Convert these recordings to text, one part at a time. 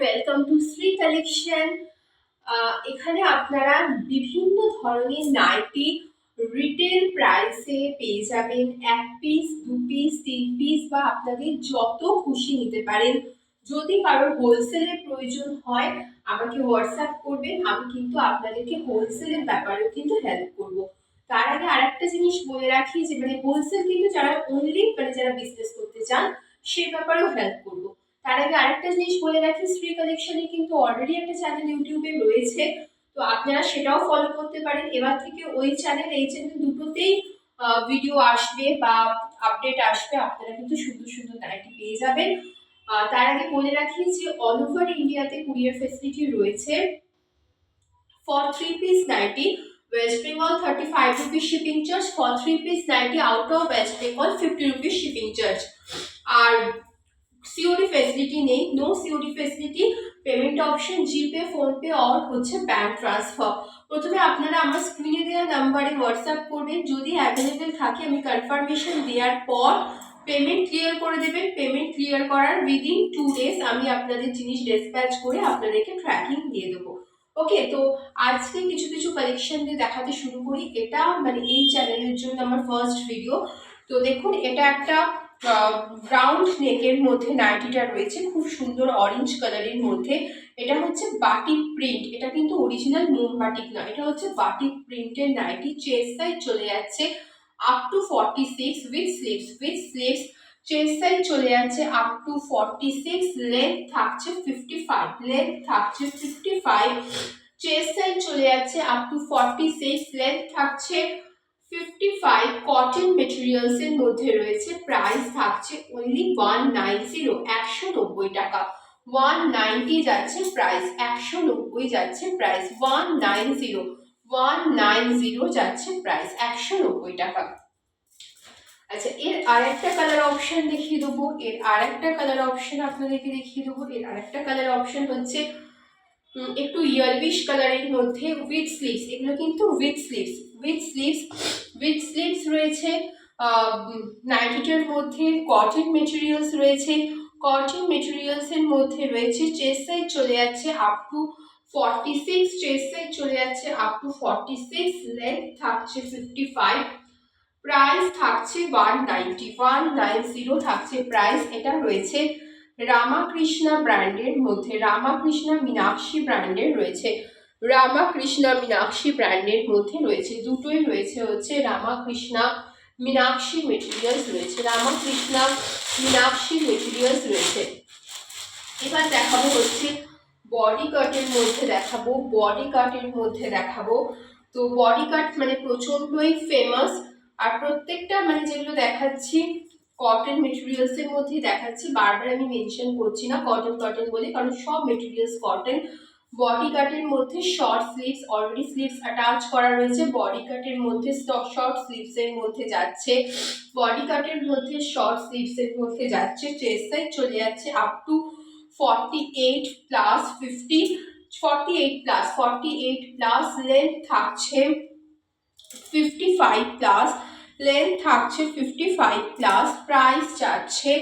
Welcome to Shri collection. এখানে আপনারা বিভিন্ন ধরনের নাইটি রিটেল প্রাইসে পেয়ে যাবেন। 1 পিস 2 পিস 3 পিস বা আপনাদের যত খুশি নিতে পারেন। যদি কারোর হোলসেলের প্রয়োজন হয় আমাকে হোয়াটসঅ্যাপ করবেন, আমি কিন্তু আপনাদেরকে হোলসেলের ব্যাপারেও কিন্তু হেল্প করব। তার আগে আরেকটা জিনিস বলে রাখি যে হোলসেল কিন্তু যারা যারা বিজনেস করতে চান সে ব্যাপারেও হেল্প করব। তার আগে আরেকটা জিনিস বলে রাখি, শ্রী কালেকশনে কিন্তু অলরেডি একটা চ্যানেল ইউটিউবে রয়েছে, তো আপনারা সেটাও ফলো করতে পারেন। এবার থেকে ওই চ্যানেল এই চ্যানেল দুটোতেই ভিডিও আসবে বা আপডেট আসবে, আপনারা কিন্তু সুন্দর সুন্দর নাইটি পেয়ে যাবেন। তার আগে বলে রাখি যে অল ওভার ইন্ডিয়াতে কুরিয়ার ফেসিলিটি রয়েছে। For 3 piece nighty West Bengal 35 rupees shipping charge, for 3 piece nighty out of West Bengal 50 rupees shipping charge. আর সিওডি ফেসিলিটি নেই, no COD facility. Payment option GPay, PhonePe আর হচ্ছে ব্যাংক ট্রান্সফার। প্রথমে আপনারা আমার স্ক্রিনে দেওয়া নাম্বারে হোয়াটসঅ্যাপ করবেন, যদি অ্যাভেলেবেল থাকে আমি কনফার্মেশন দেওয়ার পর পেমেন্ট ক্লিয়ার করে দেবেন। পেমেন্ট ক্লিয়ার করার উইদিন 2 ডেজ আমি আপনাদের জিনিস ডিসপ্যাচ করে আপনাদেরকে ট্র্যাকিং দিয়ে দেবো। ওকে, তো আজকে কিছু কিছু কালেকশন দিয়ে দেখাতে শুরু করি। এটা এই চ্যানেলের জন্য আমার ফার্স্ট ভিডিও। তো দেখুন, এটা একটা রাউন্ড নেকের মধ্যে নাইটিটা রয়েছে, খুব সুন্দর অরেঞ্জ কালারের মধ্যে। এটা হচ্ছে বাটিক প্রিন্ট, এটা কিন্তু অরিজিনাল মোম বাটিক না, এটা হচ্ছে বাটিক প্রিন্টের নাইটি। চেস্ট সাইজ চলে যাচ্ছে up to 46 with sleeves. Chest size চলে যাচ্ছে আপ টু 46, লেন্থ থাকছে 55, চেস্ট সাইজ চলে যাচ্ছে আপ টু 46, লেন্থ থাকছে 55। কটন মেটেরিয়ালস এর মধ্যে রয়েছে। প্রাইস থাকছে অনলি 190 টাকা। 190 যাচ্ছে প্রাইস, 190 যাচ্ছে প্রাইস, 190 যাচ্ছে প্রাইস, 190 টাকা। আচ্ছা, এর আরেকটা কালার অপশন দেখিয়ে দেবো। আপনাদেরকে দেখিয়ে দেবো। এর আরেকটা কালার অপশন হচ্ছে একটু ইয়েলোইশ কালারের মধ্যে উইথ স্লিভস। এগুলো কিন্তু উইথ স্লিভস রয়েছে। নাইটিটার মধ্যে কটন মেটেরিয়ালস রয়েছে। কটন মেটেরিয়ালস এর মধ্যে রয়েছে। চেস্ট সাইজ চলে যাচ্ছে আপ টু 46, চেস্ট সাইজ চলে যাচ্ছে আপ টু 46, লেন্থ থাকছে 55। প্রাইস থাকছে 190 থাকছে প্রাইস। এটা রয়েছে রামাকৃষ্ণা ব্র্যান্ডের মধ্যে, রামাকৃষ্ণা মীনাক্ষী ব্র্যান্ডের রয়েছে। রামাকৃষ্ণা মীনাক্ষী ব্র্যান্ডের মধ্যে রয়েছে, দুটোই রয়েছে হচ্ছে রামাকৃষ্ণা মীনাক্ষী মেটেরিয়ালস রয়েছে, রামাকৃষ্ণা মীনাক্ষী মেটেরিয়ালস রয়েছে। এবার দেখাবো হচ্ছে বডি কাটের মধ্যে দেখাবো। তো বডি কাট প্রচন্ডই ফেমাস। আর প্রত্যেকটা যেগুলো দেখাচ্ছি কটন মেটেরিয়ালস এর মধ্যেই দেখাচ্ছি, বারবার আমি মেনশন করছি না কটন বলে, কারণ সব মেটেরিয়ালস কটন। বডি কাটের মধ্যে short sleeves, already sleeves attach করা রয়েছে। বডি কাটের মধ্যে শর্ট স্লিভস এর মধ্যে যাচ্ছে, চেস্ট সাইজ চলে যাচ্ছে up to 48 plus 50, 48 plus, length থাকছে 55 প্লাস, প্রাইস যাচ্ছে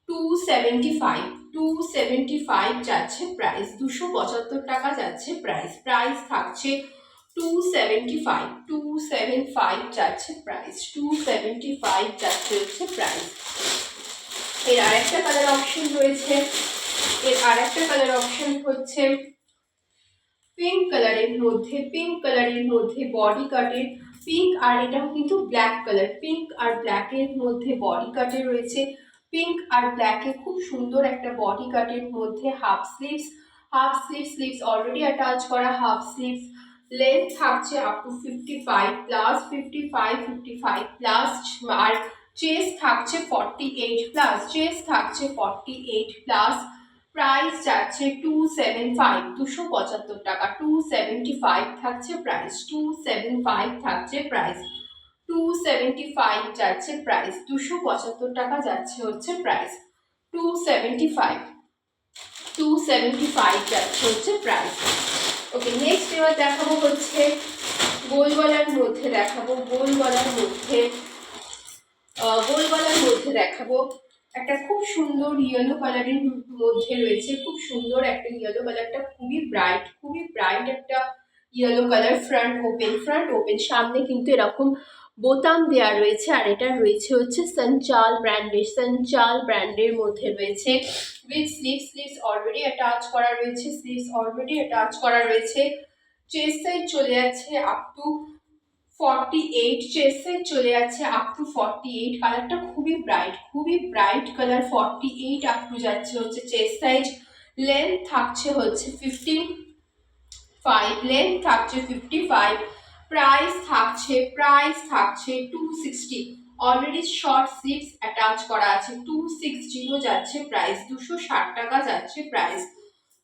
275 যাচ্ছে প্রাইস, 275 টাকা যাচ্ছে প্রাইস। প্রাইস থাকছে 275 যাচ্ছে প্রাইস, 275 যাচ্ছে হচ্ছে প্রাইস। এর আরেকটা কালার অপশন রয়েছে। হচ্ছে পিঙ্ক কালারের মধ্যে বডি কাটের, পিঙ্ক আর এটাও কিন্তু ব্ল্যাক কালার, পিঙ্ক আর ব্ল্যাকের মধ্যে বডি কাটে রয়েছে। পিঙ্ক আর ব্ল্যাকে খুব সুন্দর একটা বডি কাটের মধ্যে হাফ স্লিভস অলরেডি অ্যাটাচ করা হাফ স্লিভস। লেন্থ থাকছে আপ টু 55 প্লাস, 55 প্লাস। আর চেস্ট থাকছে 48 প্লাস, প্রাইস যাচ্ছে 275 টাকা, 275 থাকছে প্রাইস, 275 থাকছে প্রাইস, 275 যাচ্ছে প্রাইস, 275 টাকা যাচ্ছে হচ্ছে প্রাইস, 275 যাচ্ছে হচ্ছে প্রাইস। ওকে, নেক্সট এবার দেখাবো হচ্ছে গোল গলার মধ্যে দেখাবো। একটা খুব সুন্দর ইয়েলো কালারের মধ্যে রয়েছে, খুব সুন্দর একটা ইয়েলো কালারটা, খুবই ব্রাইট একটা ইয়েলো কালার। ফ্রন্ট ওপেন, সামনে কিন্তু এরকম বোতাম দেওয়া রয়েছে। আর এটা রয়েছে হচ্ছে সঞ্চাল ব্র্যান্ডের মধ্যে রয়েছে উইথ স্লিভস অলরেডি অ্যাটাচ করা রয়েছে। চেস্ট সাইজ চলে যাচ্ছে আপ টু 48, চেস্ট সাইজ চলে যাচ্ছে আপ টু 48। কালারটা খুবই ব্রাইট কালার। 48 আপ টু যাচ্ছে হচ্ছে চেস্ট সাইজ। লেন্থ থাকছে হচ্ছে 55, লেন্থ থাকছে 55। প্রাইস থাকছে 260। অলরেডি শর্ট স্লিভস অ্যাটাচ করা আছে। 260 যাচ্ছে প্রাইস, 260 টাকা যাচ্ছে প্রাইস।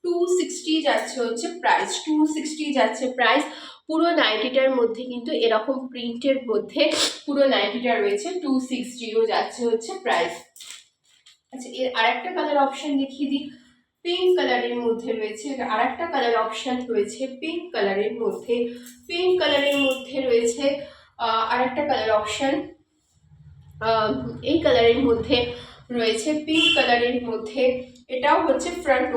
260 যাচ্ছে হচ্ছে প্রাইস, 260 যাচ্ছে প্রাইস। পুরো নাইটিটার মধ্যে কিন্তু এরকম প্রিন্টের মধ্যে পুরো নাইটিটা রয়েছে। 260 যাচ্ছে হচ্ছে প্রাইস। আচ্ছা, এর আরেকটা কালার অপশন দেখিয়ে দিই। পিঙ্ক কালারের মধ্যে রয়েছে আরেকটা কালার অপশন রয়েছে পিঙ্ক কালারের মধ্যে রয়েছে আরেকটা কালার অপশন। এই কালারের মধ্যে রয়েছে পিঙ্ক কালারের মধ্যে। এটাও হচ্ছে ফ্রন্ট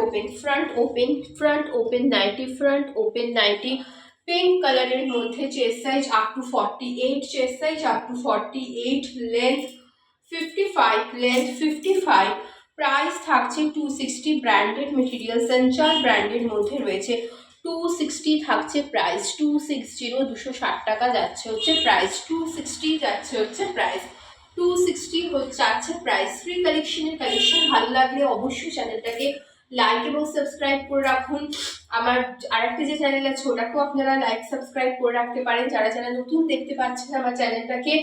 ওপেন নাইটি। পিঙ্ক কালারের মধ্যে chest size up to 48, length 55। Price থাকছে 260। ব্র্যান্ডেড মেটেরিয়াল সঞ্চাল ব্র্যান্ডের মধ্যে রয়েছে। 260 থাকছে প্রাইস, 260 260 টাকা যাচ্ছে হচ্ছে প্রাইস। 260 যাচ্ছে হচ্ছে প্রাইস, 260 যাচ্ছে প্রাইস। ফ্রি কালেকশন ভালো লাগলে অবশ্যই চ্যানেলটাকে লাইক এবং সাবস্ক্রাইব করে রাখুন। আমার আরেকটা যে চ্যানেল আছে ওটাকেও আপনারা লাইক সাবস্ক্রাইব করে রাখতে পারেন, যারা নতুন দেখতে পাচ্ছেন আমার চ্যানেলটাকে।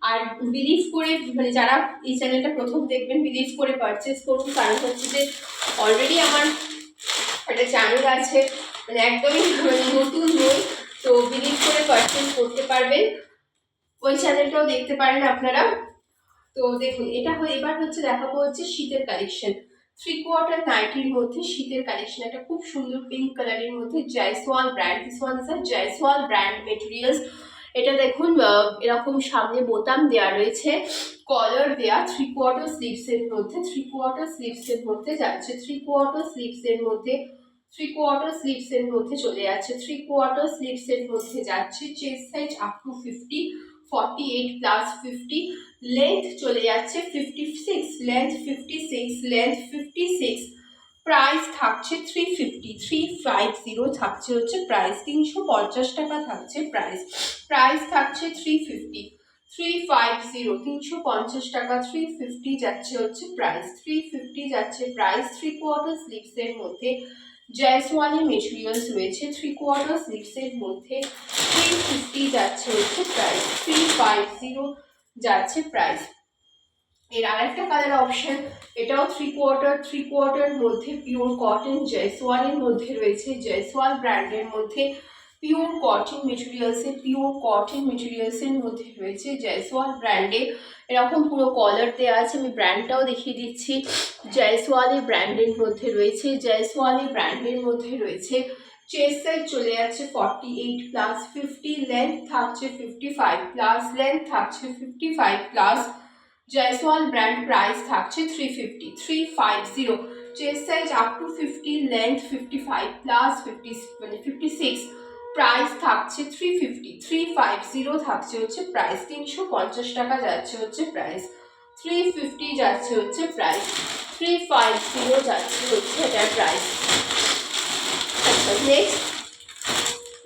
আর বিলিভ করে, মানে যারা এই চ্যানেলটা প্রথম দেখবেন, বিলিভ করে পারচেস করুন। কারণ হচ্ছে যে অলরেডি আমার একটা চ্যানেল আছে, মানে একদমই নতুন নই, তো বিলিভ করে পারচেস করতে পারবেন। ওই চ্যানেলটাও দেখতে পারেন আপনারা। তো দেখুন, এবার হচ্ছে দেখাবো হচ্ছে শীতের কালেকশন। 3/4 নাইটির মধ্যে শীতের কালেকশন, একটা খুব সুন্দর পিঙ্ক কালারের মধ্যে Jaiswal brand. This one is Jaiswal brand materials. এটা দেখুন এরকম সামনে বোতাম দেওয়া রয়েছে, কলার দেয়া। 3/4 স্লিভসের মধ্যে যাচ্ছে। 3/4 স্লিভসের মধ্যে চলে যাচ্ছে। 3/4 স্লিভসের মধ্যে যাচ্ছে। Chest size up to 50, 48 plus 50। Length চলে যাচ্ছে 56, লেন্থ 56। প্রাইস থাকছে 350 থাকছে হচ্ছে প্রাইস। 350 টাকা থাকছে প্রাইস। প্রাইস থাকছে 350 350 টাকা। 350 যাচ্ছে হচ্ছে প্রাইস, 350 যাচ্ছে প্রাইস। 3/4 স্লিভসের মধ্যে জয়সওয়ালের মেটেরিয়ালস রয়েছে। 3/4 স্লিভসের মধ্যে 350 যাচ্ছে হচ্ছে প্রাইস, 350 যাচ্ছে প্রাইস। এর আরেকটা কালার অপশন, এটাও 3/4 মধ্যে পিওর কটন জয়সওয়ালের মধ্যে রয়েছে। জয়সওয়াল ব্র্যান্ডের মধ্যে পিওর কটন মেটেরিয়ালসের মধ্যে রয়েছে জয়সওয়াল ব্র্যান্ডে। এরকম পুরো কলার দেওয়া আছে, আমি ব্র্যান্ডটাও দেখিয়ে দিচ্ছি। জয়সওয়ালের ব্র্যান্ডের মধ্যে রয়েছে। চেস্ট সাইজ চলে যাচ্ছে 48 প্লাস 50, লেন্থ থাকছে 55 প্লাস, জয়সওয়াল ব্র্যান্ড। প্রাইস থাকছে 350 chest size up to 50, length 55 plus 56। Price থাকছে 350 থাকছে হচ্ছে প্রাইস। 350 টাকা যাচ্ছে হচ্ছে প্রাইস, 350 যাচ্ছে হচ্ছে প্রাইস, 350 যাচ্ছে হচ্ছে এটার প্রাইস। আচ্ছা, নেক্সট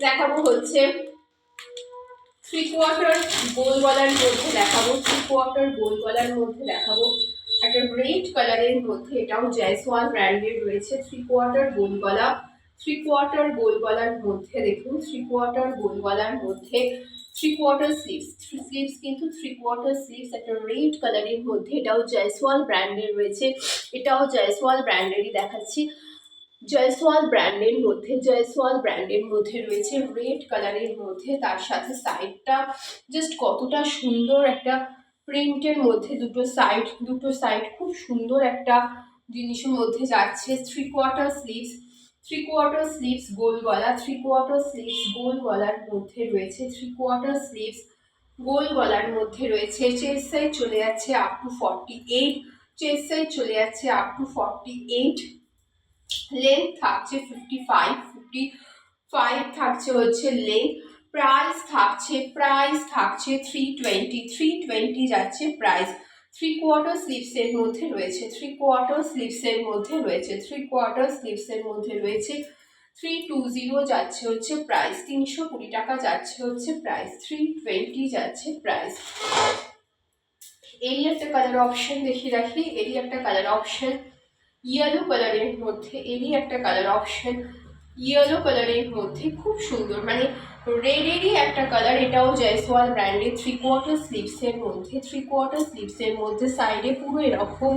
দেখাবো হচ্ছে 3/4 গোল গলার মধ্যে দেখাবো। একটা রেড কালারের মধ্যে, এটাও জয়সওয়াল ব্র্যান্ডের রয়েছে। 3/4 গোল গলার মধ্যে দেখুন, 3/4 গোল গলার মধ্যে 3/4 স্লিভস কিন্তু 3/4 স্লিভস একটা রেড কালারের মধ্যে। এটাও জয়সওয়াল ব্র্যান্ডের রয়েছে, এটাও জয়সওয়াল ব্র্যান্ডেরই দেখাচ্ছি। জয়সওয়াল ব্র্যান্ডের মধ্যে রয়েছে রেড কালারের মধ্যে। তার সাথে সাইডটা জাস্ট কতটা সুন্দর একটা প্রিন্টের মধ্যে, দুটো সাইড খুব সুন্দর একটা জিনিসের মধ্যে যাচ্ছে। 3/4 স্লিভস গোল গলা, 3/4 স্লিভস গোল গলার মধ্যে রয়েছে। 3/4 স্লিভস গোল গলার মধ্যে রয়েছে। চেস্ট সাইজ চলে যাচ্ছে আপ টু 48, চেস্ট সাইজ চলে যাচ্ছে আপ টু 48, লেন্থ থাকছে 55 থাকছে হচ্ছে লেন্থ। প্রাইস থাকছে 320 যাচ্ছে প্রাইস। 3/4 স্লিভসের মধ্যে রয়েছে, 3/4 স্লিভসের মধ্যে রয়েছে, 3/4 স্লিভসের মধ্যে রয়েছে। 320 যাচ্ছে হচ্ছে প্রাইস, 320 টাকা যাচ্ছে হচ্ছে প্রাইস, 320 যাচ্ছে প্রাইস। এই একটা কালার অপশন দেখিয়ে রাখি, এরই একটা কালার অপশন ইয়েলো কালারের মধ্যে, এরই একটা কালার অপশন ইয়েলো কালারের মধ্যে, খুব সুন্দর, মানে রেডেরই একটা কালার। এটাও জয়সওয়াল ব্র্যান্ডের 3/4 স্লিভসের মধ্যে, 3/4 স্লিভসের মধ্যে। সাইডে পুরো এরকম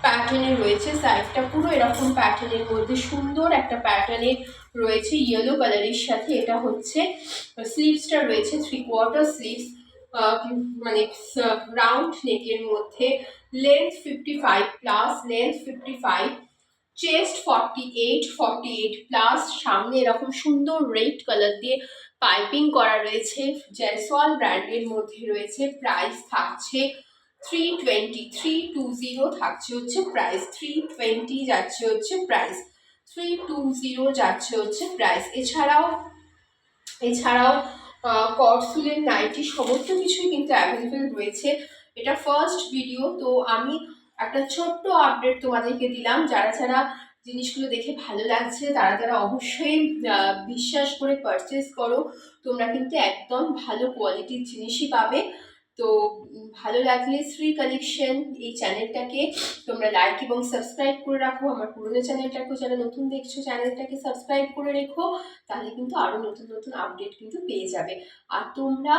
প্যাটার্নে রয়েছে, সাইডটা পুরো এরকম প্যাটার্নের মধ্যে সুন্দর একটা প্যাটার্নে রয়েছে ইয়েলো কালারের সাথে। এটা হচ্ছে স্লিভসটা রয়েছে 3/4 স্লিভস, মানে রাউন্ড নেকের মধ্যে। Length 55 plus, length 55, chest 48 plus. সামনে এরকম সুন্দর রেড কালার দিয়ে পাইপিং করা রয়েছে, জয়সওয়াল ব্র্যান্ডের মধ্যে রয়েছে। প্রাইস থাকছে 320 থাকছে হচ্ছে প্রাইস, 320 যাচ্ছে হচ্ছে প্রাইস, 320 যাচ্ছে হচ্ছে প্রাইস। এছাড়াও কটসুলের নাইটি সমস্ত কিছুই কিন্তু অ্যাভেলেবেল রয়েছে। এটা ফার্স্ট ভিডিও, তো আমি একটা ছোট্ট আপডেট তোমাদেরকে দিলাম। যারা যারা জিনিসগুলো দেখে ভালো লাগছে তারা অবশ্যই বিশ্বাস করে পারচেস করো। তোমরা কিন্তু একদম ভালো কোয়ালিটির জিনিসই পাবে। তো ভালো লাগলে শ্রী কালেকশন এই চ্যানেলটাকে তোমরা লাইক এবং সাবস্ক্রাইব করে রাখো। আমার পুরোনো চ্যানেলটাকেও যারা নতুন দেখছো চ্যানেলটাকে সাবস্ক্রাইব করে রেখো, তাহলে কিন্তু আরও নতুন নতুন আপডেট কিন্তু পেয়ে যাবে। আর তোমরা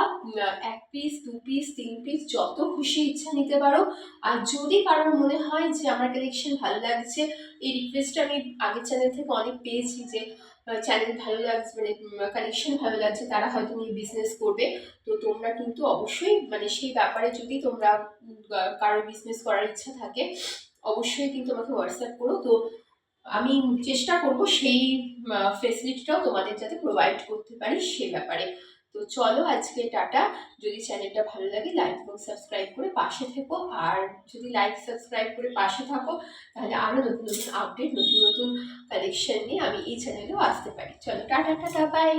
1 পিস 2 পিস 3 পিস যত খুশি ইচ্ছা নিতে পারো। আর যদি কারোর মনে হয় যে আমার কালেকশন ভালো লাগছে, এই রিকোয়েস্টটা আমি আগের চ্যানেল থেকে অনেক পেয়েছি যে চ্যানেল ভালো লাগছে, মানে কালেকশন ভালো লাগছে, তারা হয়তো নিয়ে বিজনেস করবে। তো তোমরা কিন্তু অবশ্যই মানে সেই ব্যাপারে যদি তোমরা কারো বিজনেস করার ইচ্ছা থাকে অবশ্যই কিন্তু আমাকে হোয়াটসঅ্যাপ করো। তো আমি চেষ্টা করব সেই ফেসিলিটিটাও তোমাদের যাতে প্রোভাইড করতে পারি সে ব্যাপারে। তো চলো আজকে টাটা। যদি চ্যানেলটা ভালো লাগে লাইক এবং সাবস্ক্রাইব করে পাশে থেকো। আর যদি লাইক সাবস্ক্রাইব করে পাশে থাকো তাহলে আরও নতুন নতুন আপডেট, নতুন নতুন কালেকশন নিয়ে আমি এই চ্যানেলেও আসতে পারি। চলো টাটা টাটা, বাই।